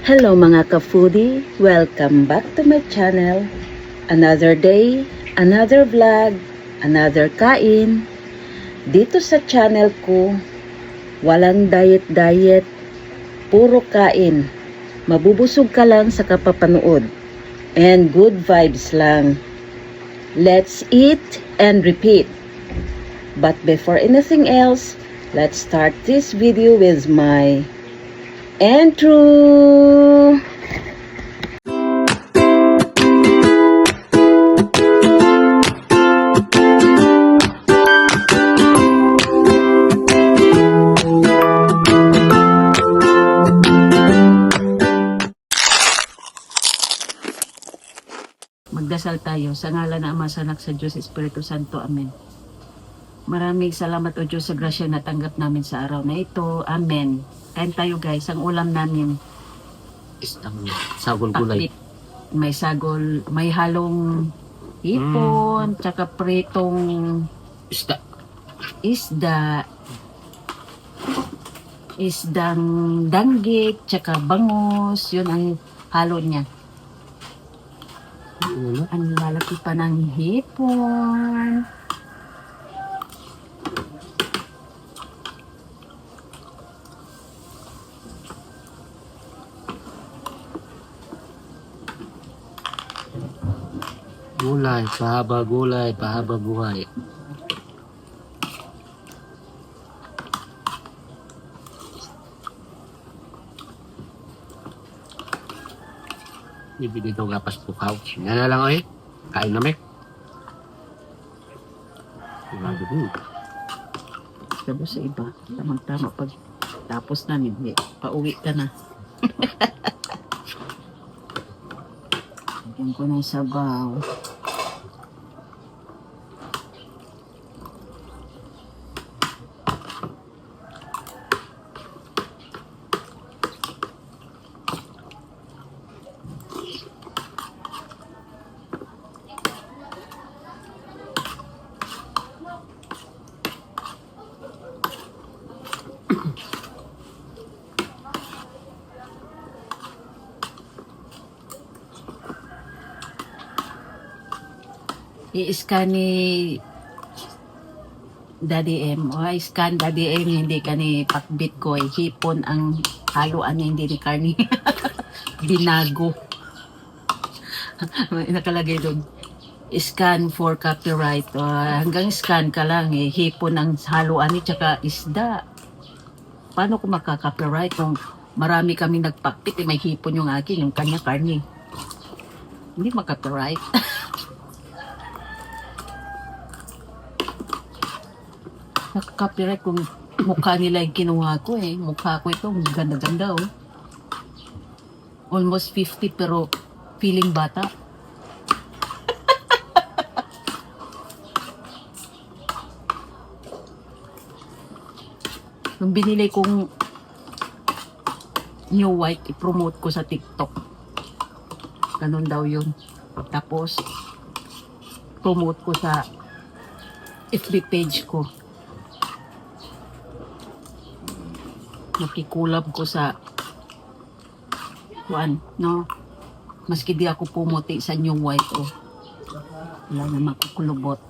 Hello mga ka-foodie! Welcome back to my channel. Another day, another vlog, another kain. Dito sa channel ko, walang diet-diet, puro kain. Mabubusog ka lang sa kapapanood. And good vibes lang. Let's eat and repeat. But before anything else, let's start this video with my intro. Magdasal tayo sa ngalan ng Ama, sa Anak, sa Diyos, Espiritu Santo. Amen. Maraming salamat o Diyos sa grasya na tanggap namin sa araw na ito. Amen. Kain tayo guys. Ang ulam namin, Isang sagol gulay. taklit. May sagol, may halong hipon, tsaka pritong Isda. isdang danggit, tsaka bangus. Yun ang halo niya. Ang lalaki pa ng hipon. Gulay, pahaba buhay. Ibigay daw gapas pukaw. Yan na lang oy. Kain na mek. Grabe din. Sabi sa iba, tamang-tama pag tapos namin, pauwi ka na. Lagyan ko ng sabaw. I-scan ni Daddy M. O, i-scan Daddy M, hindi ka ni pakbit ko. Hipon ang haluan niya, hindi ni karni. Binago. May nakalagay doon. Scan for copyright. Hanggang scan ka lang. Hipon ang haluan niya, tsaka isda. Paano ko makaka-copyright kung marami kami nagpakbit? May hipon yung akin, yung kanya karni. Hindi makaka-copyright. Nakaka-copyright kung mukha nila yung kinuha ko eh. Mukha ko ito, ganda-ganda oh. Almost 50 pero feeling bata. Nung binili kong New White, i-promote ko sa TikTok. Ganun daw yun. Tapos, promote ko sa FB page ko. Nakikulab ko sa kuan, no? Maski di ako pumuti sa New White, oh. Wala na makukulubot.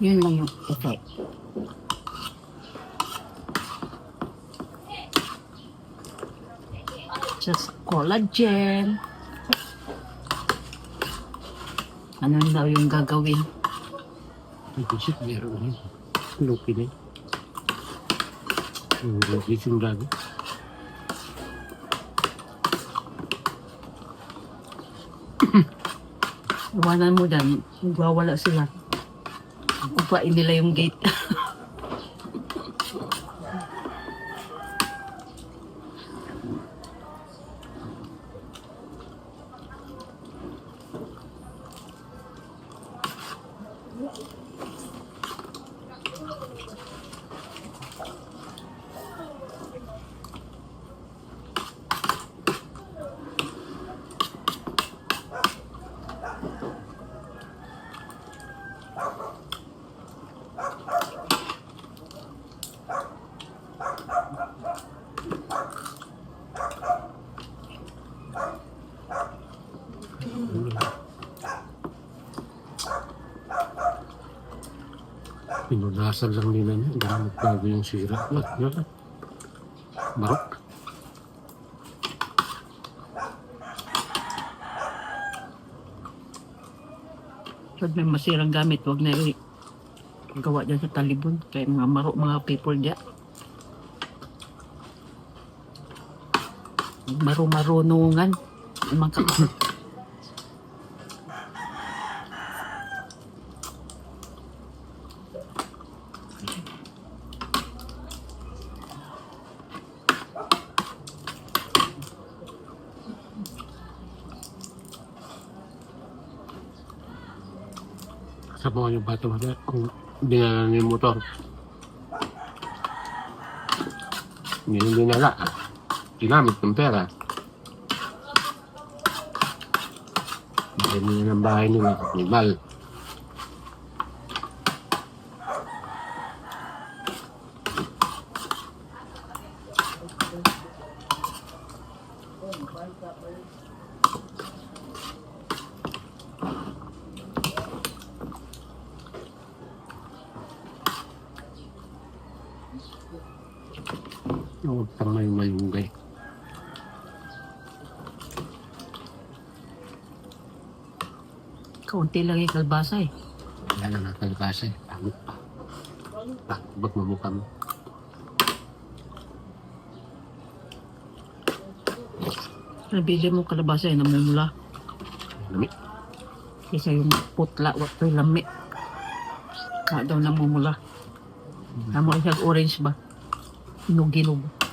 Yun lang yung effect. Just collagen. Ano daw yung gagawin? Ito siya, meron yun. Lupi din. Lupi yung gago. Iwanan mo dyan, magwawala sila. Upain nila yung gate. Pinunasan lang nila niya. Gamit bago yung sira. Yan. Barok. Pag may masirang gamit, huwag na gawa dyan sa talibon. Kaya mga maro, mga people dyan. Maro-marunungan. Mga kapatid. Sa mga yung bata mga kung dinala niya yung motor. Hindi dinala. Ginamit ng pera. Dahil nila ng bahay nila. Ibal. Huwag kang may-mayugay. Kaunti lang yung kalbasa eh. Wala na nakalabasa eh. Pangit pa. Ba't mamukha mo? Nabili mo kalabasa eh, namumula. Lami. Kaysa yung putla, wag yung lami. Kaya daw namumula. Amo isang orange ba? Hinog-hinog.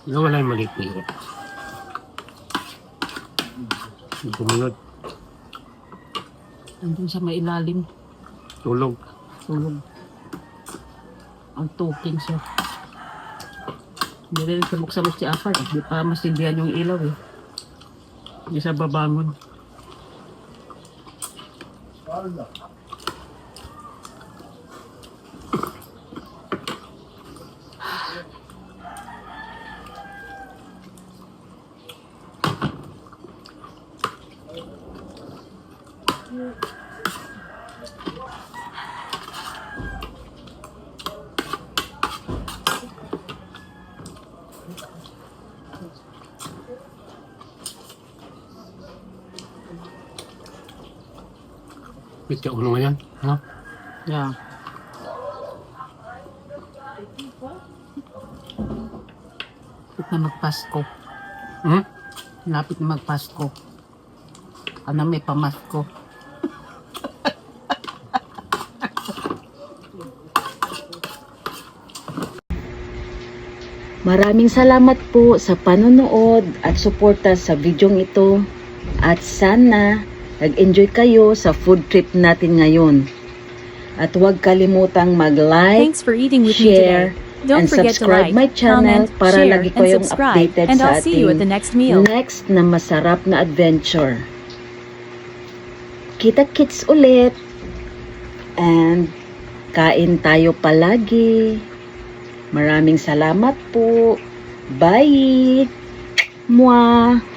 Wala yung maliit na yun. Tumunod. Nandun sa may ilalim. Tulog. Tulog. Ang tuking siya. Hindi rin sabok-sabok si Apar. Hindi pa masindihan yung ilaw eh. Hindi siya babangon. Wait ka ulo ngayon. Ha? Yeah. Lapit na magpasko. Hmm? Lapit na magpasko. Ano may pamasko. Maraming salamat po sa panonood at suporta sa videong ito. At sana nag-enjoy kayo sa food trip natin ngayon. At huwag kalimutang mag-like, Thanks for eating with me share, today. Don't and forget to subscribe like, my channel comment, para share, lagi ko and yung subscribe. updated And sa I'll see you at the ating next meal. next na masarap na adventure. Kita-kits ulit. And kain tayo palagi. Maraming salamat po. Bye! Mwah!